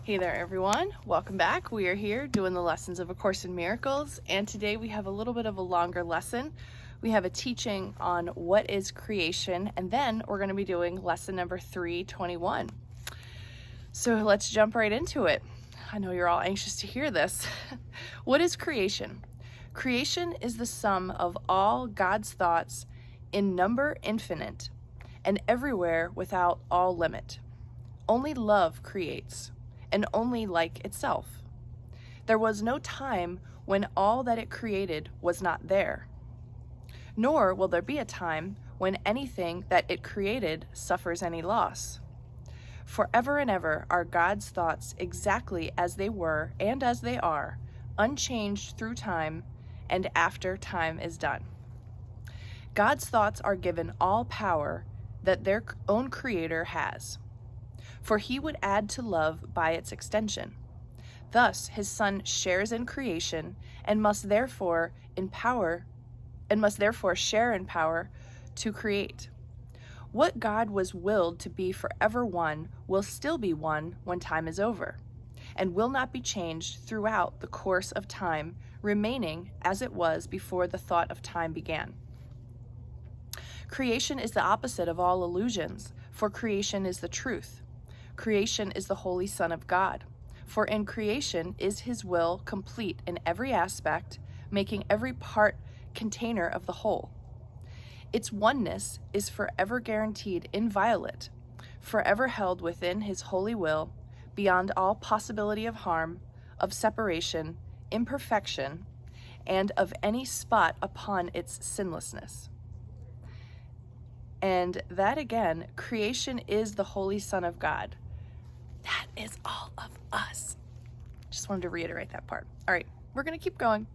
Hey there everyone, welcome back. We are here doing the lessons of A Course in Miracles, and today we have a little bit of a longer lesson. We have a teaching on what is creation, and then we're going to be doing lesson number 321. So let's jump right into it. I know you're all anxious to hear this. What is creation? Creation is the sum of all God's thoughts in number infinite and everywhere without all limit. Only love creates, and only like itself. There was no time when all that it created was not there, nor will there be a time when anything that it created suffers any loss. Forever and ever are God's thoughts exactly as they were and as they are, unchanged through time and after time is done. God's thoughts are given all power that their own Creator has, for he would add to love by its extension. Thus his Son shares in creation and must therefore share in power to create. What God was willed to be forever one will still be one when time is over, and will not be changed throughout the course of time, remaining as it was before the thought of time began. Creation is the opposite of all illusions, for creation is the truth. Creation is the Holy Son of God, for in creation is his will complete in every aspect, making every part container of the whole. Its oneness is forever guaranteed inviolate, forever held within his holy will, beyond all possibility of harm, of separation, imperfection, and of any spot upon its sinlessness. And that again, creation is the Holy Son of God. That is all of us. Just wanted to reiterate that part. All right, we're going to keep going.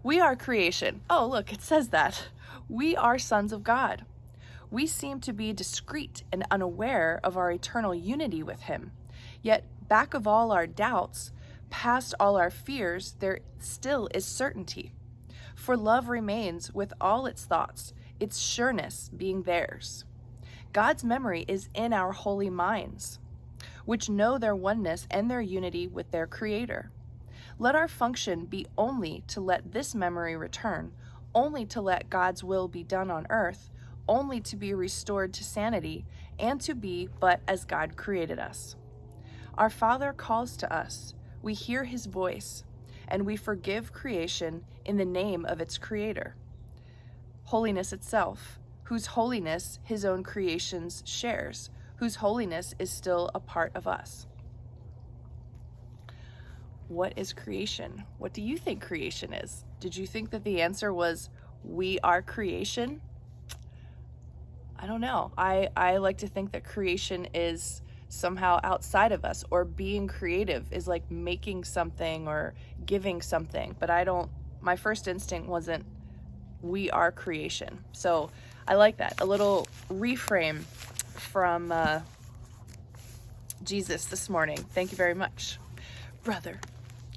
We are creation. Oh, look, it says that. We are sons of God. We seem to be discreet and unaware of our eternal unity with him. Yet, back of all our doubts, past all our fears, there still is certainty. For love remains with all its thoughts, its sureness being theirs. God's memory is in our holy minds, which know their oneness and their unity with their Creator. Let our function be only to let this memory return, only to let God's will be done on earth, only to be restored to sanity, and to be but as God created us. Our Father calls to us, we hear his voice, and we forgive creation in the name of its Creator. Holiness itself, whose holiness his own creations shares, whose holiness is still a part of us. What is creation? What do you think creation is? Did you think that the answer was we are creation? I don't know. I like to think that creation is somehow outside of us, or being creative is like making something or giving something, but my first instinct wasn't we are creation. So I like that. A little reframe from Jesus this morning. Thank you very much, brother.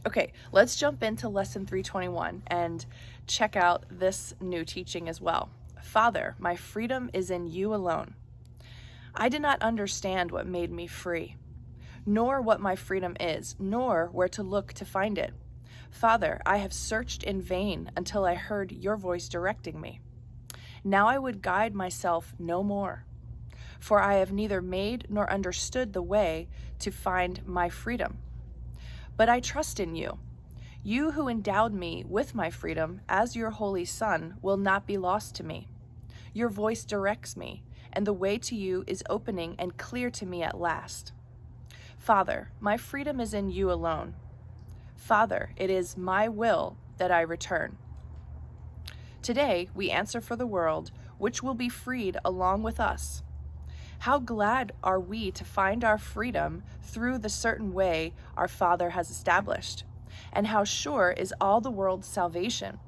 Okay, let's jump into lesson 321 and check out this new teaching as well. Father, my freedom is in you alone. I did not understand what made me free, nor what my freedom is, nor where to look to find it. Father, I have searched in vain until I heard your voice directing me. Now I would guide myself no more, for I have neither made nor understood the way to find my freedom. But I trust in you. You who endowed me with my freedom as your holy Son will not be lost to me. Your voice directs me, and the way to you is opening and clear to me at last. Father, my freedom is in you alone. Father, it is my will that I return. Today we answer for the world, which will be freed along with us. How glad are we to find our freedom through the certain way our Father has established, and how sure is all the world's salvation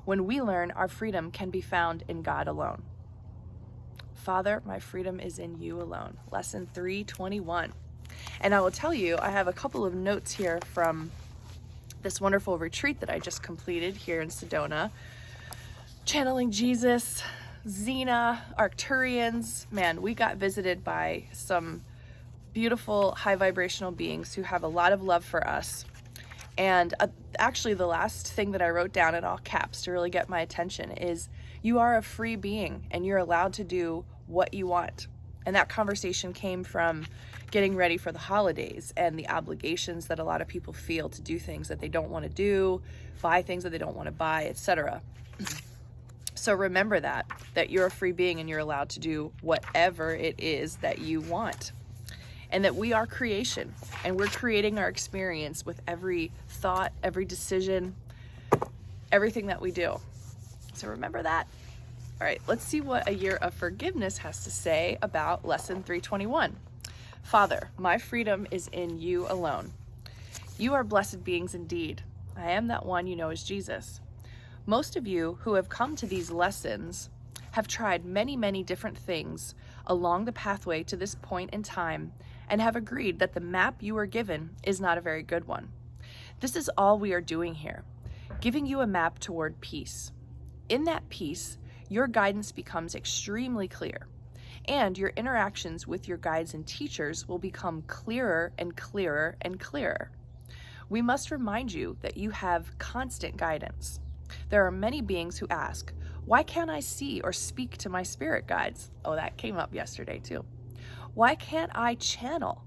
when we learn our freedom can be found in God alone. Father, my freedom is in you alone. Lesson 321. And I will tell you, I have a couple of notes here from this wonderful retreat that I just completed here in Sedona. Channeling Jesus, Xena, Arcturians. Man, we got visited by some beautiful high vibrational beings who have a lot of love for us. And actually the last thing that I wrote down in all caps to really get my attention is you are a free being and you're allowed to do what you want. And that conversation came from getting ready for the holidays and the obligations that a lot of people feel to do things that they don't want to do, buy things that they don't want to buy, etc. So remember that you're a free being and you're allowed to do whatever it is that you want. And that we are creation and we're creating our experience with every thought, every decision, everything that we do. So remember that. All right, let's see what a year of forgiveness has to say about lesson 321. Father, my freedom is in you alone. You are blessed beings indeed. I am that one you know as Jesus. Most of you who have come to these lessons have tried many, many different things along the pathway to this point in time and have agreed that the map you were given is not a very good one. This is all we are doing here, giving you a map toward peace. In that peace, your guidance becomes extremely clear, and your interactions with your guides and teachers will become clearer and clearer and clearer. We must remind you that you have constant guidance. There are many beings who ask, why can't I see or speak to my spirit guides? Oh, that came up yesterday too. Why can't I channel?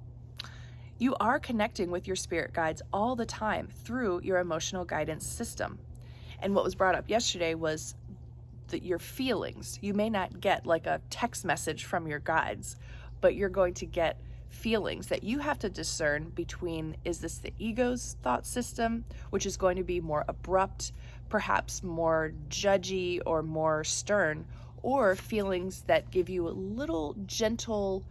You are connecting with your spirit guides all the time through your emotional guidance system. And what was brought up yesterday was your feelings. You may not get like a text message from your guides, but you're going to get feelings that you have to discern between, is this the ego's thought system, which is going to be more abrupt, perhaps more judgy or more stern, or feelings that give you a little gentle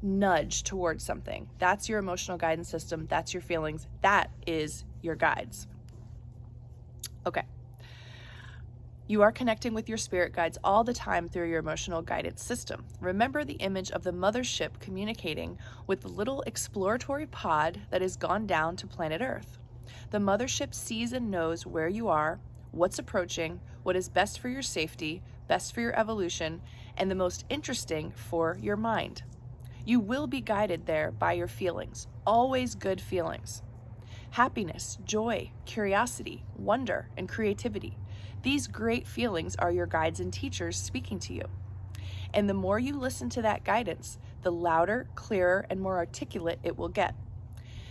nudge towards something. That's your emotional guidance system. That's your feelings. That is your guides. Okay. You are connecting with your spirit guides all the time through your emotional guidance system. Remember the image of the mothership communicating with the little exploratory pod that has gone down to planet Earth. The mothership sees and knows where you are, what's approaching, what is best for your safety, best for your evolution, and the most interesting for your mind. You will be guided there by your feelings, always good feelings. Happiness, joy, curiosity, wonder, and creativity. These great feelings are your guides and teachers speaking to you. And the more you listen to that guidance, the louder, clearer, and more articulate it will get.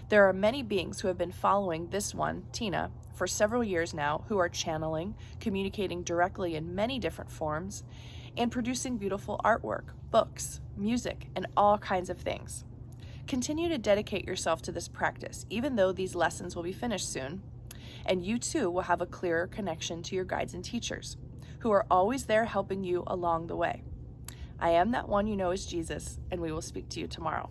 There are many beings who have been following this one, Tina, for several years now, who are channeling, communicating directly in many different forms, and producing beautiful artwork, books, music, and all kinds of things. Continue to dedicate yourself to this practice, even though these lessons will be finished soon, and you too will have a clearer connection to your guides and teachers, who are always there helping you along the way. I am that one you know as Jesus, and we will speak to you tomorrow.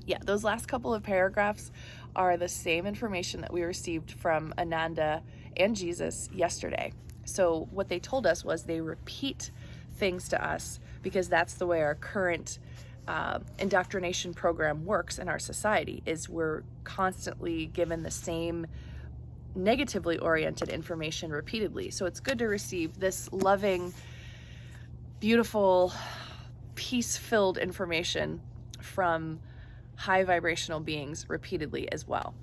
Yeah, those last couple of paragraphs are the same information that we received from Ananda and Jesus yesterday. So what they told us was they repeat things to us because that's the way our current indoctrination program works in our society, is we're constantly given the same negatively oriented information repeatedly. So it's good to receive this loving, beautiful, peace-filled information from high vibrational beings repeatedly as well.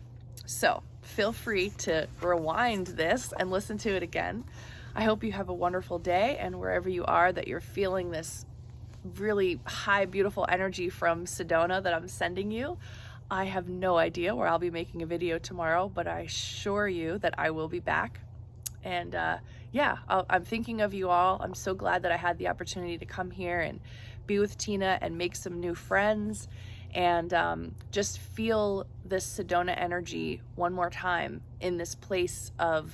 So feel free to rewind this and listen to it again. I hope you have a wonderful day, and wherever you are, that you're feeling this really high, beautiful energy from Sedona that I'm sending you. I have no idea where I'll be making a video tomorrow, but I assure you that I will be back. And yeah, I'm thinking of you all. I'm so glad that I had the opportunity to come here and be with Tina and make some new friends, and just feel this Sedona energy one more time in this place of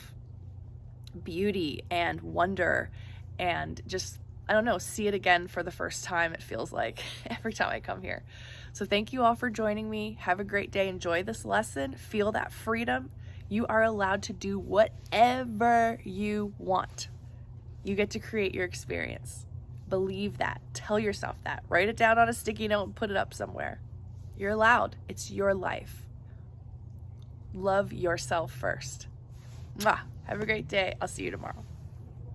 beauty and wonder, and just, I don't know, see it again for the first time, it feels like, every time I come here. So thank you all for joining me. Have a great day. Enjoy this lesson. Feel that freedom. You are allowed to do whatever you want. You get to create your experience. Believe that. Tell yourself that. Write it down on a sticky note and put it up somewhere. You're allowed. It's your life. Love yourself first. Mwah. Have a great day. I'll see you tomorrow.